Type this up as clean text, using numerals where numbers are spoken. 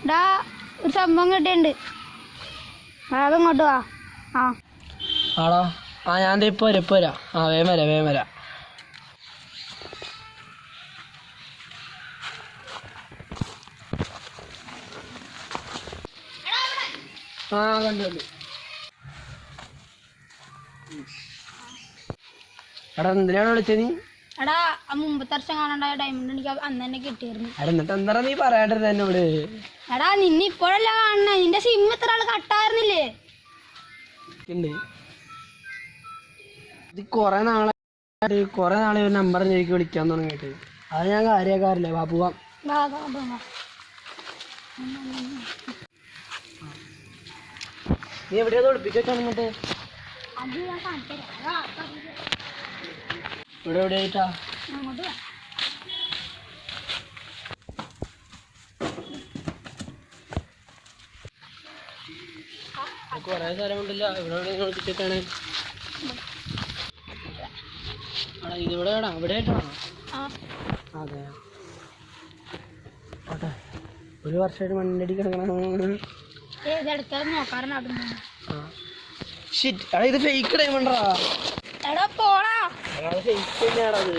എടാ ഒരു സംഭവം കിട്ടിയിട്ടുണ്ട്. അതങ്ങോട്ട് വാ. ആ ആടാ ആ ഞാൻ ഇപ്പൊ വരാം. ആ വേഗം വരാം. ആ കണ്ടു. എടാ എന്തിനാണ് വിളിച്ചത് നീ? എടാ ആ മുമ്പത്തെ വർഷം കാണാണ്ടായ ഡയമണ്ട് എനിക്ക് അന്ന് തന്നെ കിട്ടിയിരുന്നു. എന്നിട്ട് എന്താ നീ പറയാണ്ടത് എന്നോട്? എടാ നിന്നെ ഇപ്പോഴല്ല കാണണേ, നിന്റെ സിം ഇത്ര ആള് കട്ടായിരുന്നില്ലേ? ഇത് കൊറേ നാളെ ഒരു നമ്പർ എനിക്ക് വിളിക്കാൻ തുടങ്ങിയിട്ട് അത് ഞാൻ കാര്യമാക്കാറില്ല. വാ പോവാം. നീ എവിടെയാ ഒളിപ്പിച്ചാണ് ഇങ്ങോട്ട്? ഇവിടെ എവിടെയായിട്ടാ? കൊറേ സ്ഥലമുണ്ടല്ലോ. ഇവിടെ എവിടെ ഒളിപ്പിച്ചിട്ടാണ്? ഇതിവിടെ വേണം, ഇവിടെ ആയിട്ടാണോ? അതെ. ഓട്ടെ, ഒരു വർഷമായിട്ട് മണ്ണടി കിടക്കണം. ഇത് ഫേക്ക് ഡയമണ്ടാ. എടാ പോടാ. ഫേക്ക് തന്നെയാണത്.